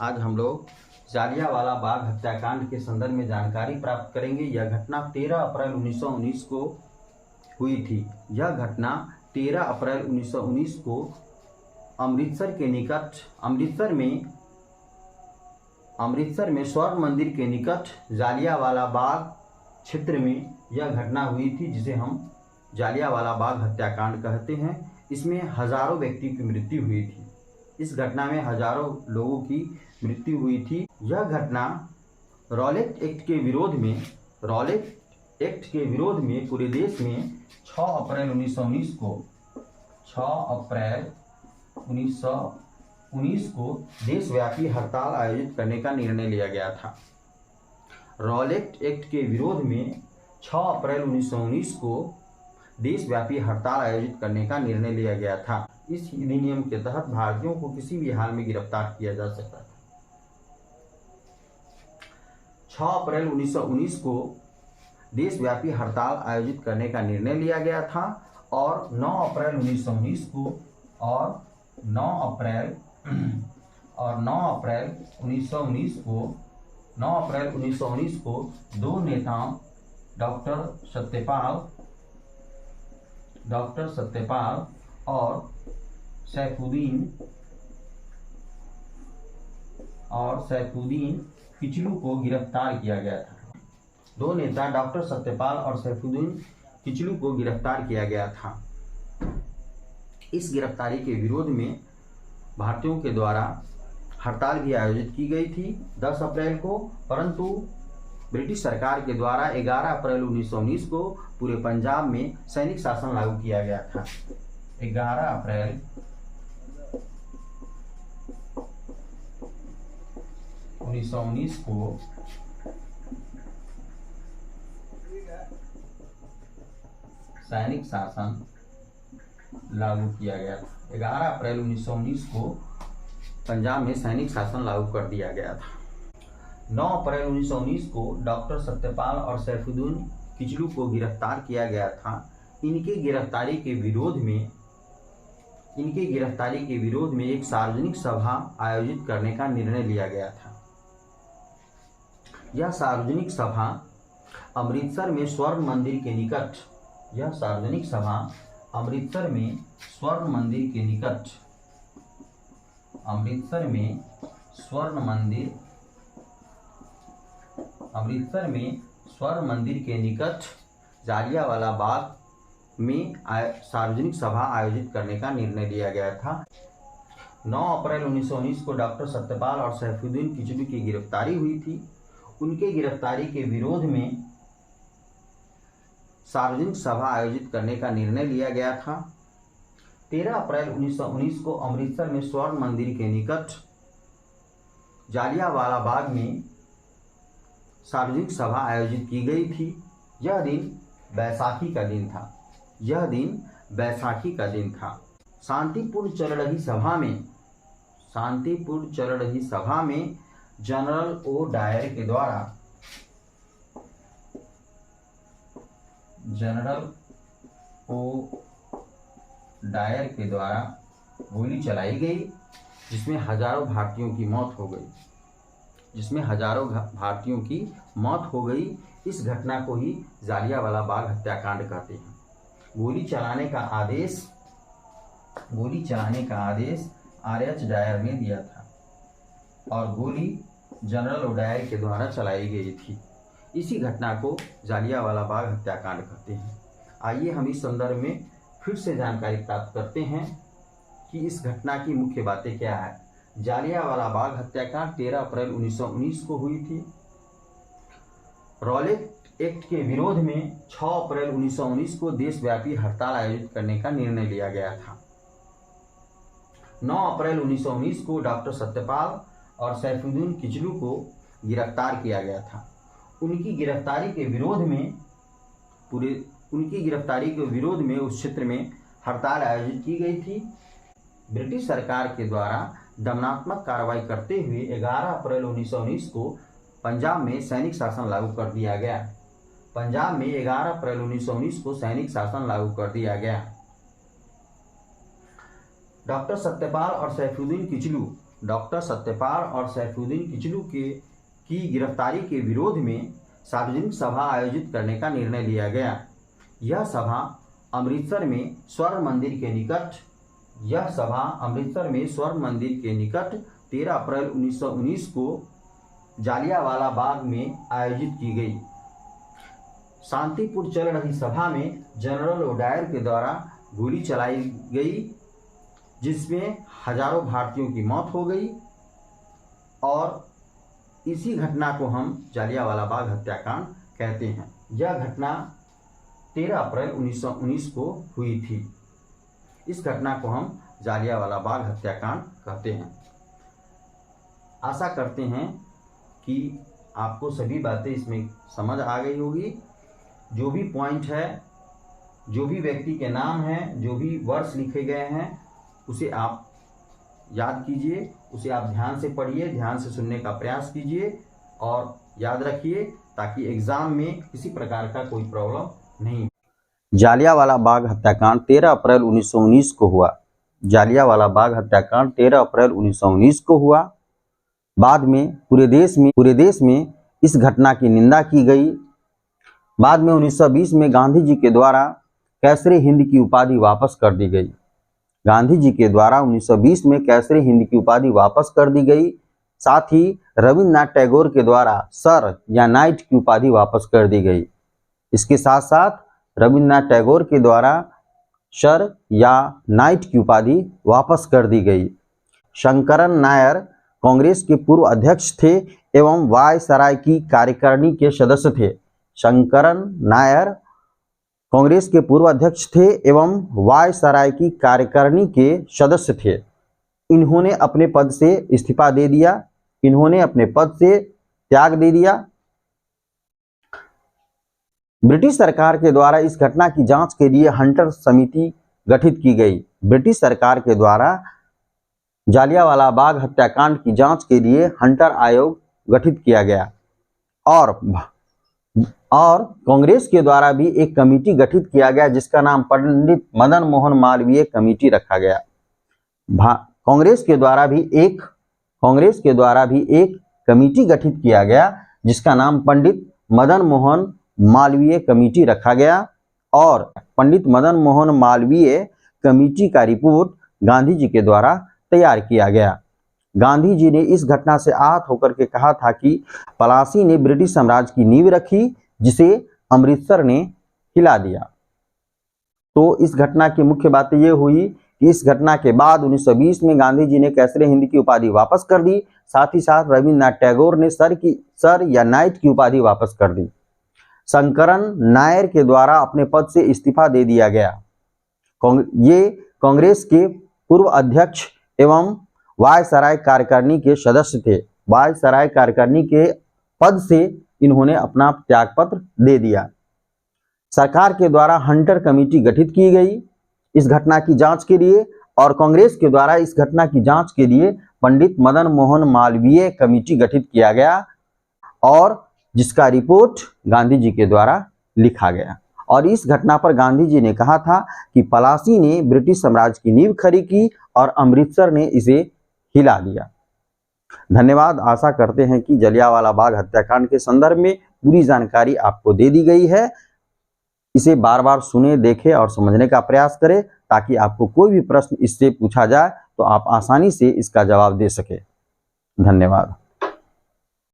आज हम लोग जालियांवाला बाग हत्याकांड के संदर्भ में जानकारी प्राप्त करेंगे। यह घटना 13 अप्रैल 1919 को हुई थी। यह घटना 13 अप्रैल 1919 को अमृतसर के निकट अमृतसर में स्वर्ण मंदिर के निकट जालियांवाला बाग क्षेत्र में यह घटना हुई थी, जिसे हम जालियांवाला बाग हत्याकांड कहते हैं। इसमें हजारों व्यक्ति की मृत्यु हुई थी। इस घटना में हजारों लोगों की मृत्यु हुई थी। यह घटना रॉलेट एक्ट के विरोध में पूरे देश में 6 अप्रैल 1919 को देशव्यापी हड़ताल आयोजित करने का निर्णय लिया गया था। रॉलेट एक्ट के विरोध में 6 अप्रैल 1919 को देशव्यापी हड़ताल आयोजित करने का निर्णय लिया गया था। इस अधिनियम के तहत भारतीयों को किसी भी हाल में गिरफ्तार किया जा सकता था। 6 अप्रैल 1919 को देशव्यापी हड़ताल आयोजित करने का निर्णय लिया गया था और 9 अप्रैल 1919 को दो नेताओं डॉक्टर सत्यपाल और सैफुद्दीन किचलू को गिरफ्तार किया गया था। दो नेता डॉक्टर सत्यपाल और सैफुद्दीन किचलू को गिरफ्तार किया गया था। इस गिरफ्तारी के विरोध में भारतीयों के द्वारा हड़ताल भी आयोजित की गई थी 10 अप्रैल को, परंतु ब्रिटिश सरकार के द्वारा 11 अप्रैल 1919 को पूरे पंजाब में सैनिक शासन लागू किया गया था। 11 अप्रैल 1919 को सैनिक शासन लागू किया गया था। 11 अप्रैल 1919 को पंजाब में सैनिक शासन लागू कर दिया गया था। 9 अप्रैल 1919 को डॉक्टर सत्यपाल और सैफुद्दीन किचलू को गिरफ्तार किया गया था। इनके गिरफ्तारी के विरोध में एक सार्वजनिक सभा आयोजित करने का निर्णय लिया गया था। यह सार्वजनिक सभा अमृतसर में स्वर्ण मंदिर के निकट जालियांवाला बाग में सार्वजनिक सभा आयोजित करने का निर्णय लिया गया था। 9 अप्रैल 1919 को डॉक्टर सत्यपाल और सैफुद्दीन किचलू की गिरफ्तारी हुई थी। उनके गिरफ्तारी के विरोध में सार्वजनिक सभा आयोजित करने का निर्णय लिया गया था। 13 अप्रैल 1919 को अमृतसर में स्वर्ण मंदिर के निकट जालियांवाला बाग में सार्वजनिक सभा आयोजित की गई थी। यह दिन बैसाखी का दिन था। शांतिपूर्ण चल रही सभा में जनरल ओ डायर के द्वारा गोली चलाई गई, जिसमें हजारों भारतीयों की मौत हो गई। इस घटना को ही जालियांवाला बाग हत्याकांड कहते हैं। गोली चलाने का आदेश आर.एच. डायर ने दिया था और गोली जनरल ओडायर के द्वारा चलाई गई थी। इसी घटना को जालियांवाला बाग हत्याकांड कहते हैं। आइए हम इस संदर्भ में फिर से जानकारी प्राप्त करते हैं कि इस घटना की मुख्य बातें क्या है। जालियांवाला बाग हत्याकांड 13 अप्रैल 1919 को हुई थी। रॉलेट एक्ट के विरोध में 6 अप्रैल 1919 को देशव्यापी हड़ताल आयोजित करने का निर्णय लिया गया था। 9 अप्रैल 1919 को डॉक्टर सत्यपाल और सैफुद्दीन किचलू को गिरफ्तार किया गया था। उनकी गिरफ्तारी के विरोध में उस क्षेत्र में हड़ताल आयोजित की गई थी। ब्रिटिश सरकार के द्वारा दमनात्मक कार्रवाई करते हुए 11 अप्रैल 1919 को पंजाब में सैनिक शासन लागू कर दिया गया। पंजाब में 11 अप्रैल 1919 को सैनिक शासन लागू कर दिया गया। डॉक्टर सत्यपाल और सैफुद्दीन किचलू डॉक्टर सत्यपाल और सैफुद्दीन किचलू की गिरफ्तारी के विरोध में सार्वजनिक सभा आयोजित करने का निर्णय लिया गया। यह सभा अमृतसर में स्वर्ण मंदिर के निकट 13 अप्रैल 1919 को जालियांवाला बाग में आयोजित की गई। शांतिपूर्ण चल रही सभा में जनरल ओडायर के द्वारा गोली चलाई गई, जिसमें हजारों भारतीयों की मौत हो गई और इसी घटना को हम जालियांवाला बाग हत्याकांड कहते हैं। यह घटना 13 अप्रैल 1919 को हुई थी। इस घटना को हम जालियांवाला बाग हत्याकांड कहते हैं। आशा करते हैं कि आपको सभी बातें इसमें समझ आ गई होगी। जो भी पॉइंट है, जो भी व्यक्ति के नाम हैं, जो भी वर्ड्स लिखे गए हैं, उसे आप याद कीजिए, उसे आप ध्यान से पढ़िए, ध्यान से सुनने का प्रयास कीजिए और याद रखिए, ताकि एग्जाम में किसी प्रकार का कोई प्रॉब्लम नहीं। जालियांवाला बाग हत्याकांड 13 अप्रैल 1919 को हुआ। जालियांवाला बाग हत्याकांड 13 अप्रैल 1919 को हुआ। बाद में पूरे देश में इस घटना की निंदा की गई। बाद में 1920 में गांधी जी के द्वारा कैसरे हिंद की उपाधि वापस कर दी गई। गांधी जी के द्वारा 1920 में कैसरे हिंद की उपाधि वापस कर दी गई। साथ ही रविन्द्रनाथ टैगोर के द्वारा सर या नाइट की उपाधि वापस कर दी गई। इसके साथ साथ रविन्द्रनाथ टैगोर के द्वारा सर या नाइट की उपाधि वापस कर दी गई। शंकरन नायर कांग्रेस के पूर्व अध्यक्ष थे एवं वायसराय की कार्यकारिणी के सदस्य थे। शंकरन नायर कांग्रेस के पूर्व अध्यक्ष थे एवं वायसराय की कार्यकारिणी के सदस्य थे। इन्होंने अपने पद से इस्तीफा दे दिया, इन्होंने अपने पद से त्याग दे दिया। ब्रिटिश सरकार के द्वारा इस घटना की जांच के लिए हंटर समिति गठित की गई। ब्रिटिश सरकार के द्वारा जालियांवाला बाग हत्याकांड की जांच के लिए हंटर आयोग गठित किया गया और कांग्रेस के द्वारा भी एक कमेटी गठित किया गया, जिसका नाम पंडित मदन मोहन मालवीय कमेटी रखा गया। कांग्रेस के द्वारा भी एक कमेटी गठित किया गया, जिसका नाम पंडित मदन मोहन मालवीय कमेटी रखा गया और पंडित मदन मोहन मालवीय कमेटी का रिपोर्ट गांधी जी के द्वारा तैयार किया गया। गांधी जी ने इस घटना से आहत होकर के कहा था कि पलासी ने ब्रिटिश साम्राज्य की नींव रखी, जिसे अमृतसर ने हिला दिया। तो इस घटना की मुख्य बात यह हुई कि इस घटना के बाद 1920 में गांधी जी ने कैसरे हिंद की उपाधि वापस कर दी। साथ ही साथ रविन्द्रनाथ टैगोर ने सर या नाइट की उपाधि वापस कर दी। शंकरन नायर के द्वारा अपने पद से इस्तीफा दे दिया गया। ये कांग्रेस के पूर्व अध्यक्ष एवं वायसराय कार्यकारिणी के सदस्य थे। वायसराय कार्यकारिणी के पद से इन्होंने अपना त्यागपत्र दे दिया। सरकार के द्वारा हंटर कमेटी गठित की गई इस घटना की जांच के लिए और कांग्रेस के द्वारा इस घटना की जांच के लिए पंडित मदन मोहन मालवीय कमेटी गठित किया गया और जिसका रिपोर्ट गांधी जी के द्वारा लिखा गया। और इस घटना पर गांधी जी ने कहा था कि पलासी ने ब्रिटिश साम्राज्य की नींव खड़ी की और अमृतसर ने इसे हिला दिया। धन्यवाद। आशा करते हैं कि जलियांवाला बाग हत्याकांड के संदर्भ में पूरी जानकारी आपको दे दी गई है। इसे बार बार सुने, देखें और समझने का प्रयास करें ताकि आपको कोई भी प्रश्न इससे पूछा जाए तो आप आसानी से इसका जवाब दे सके। धन्यवाद।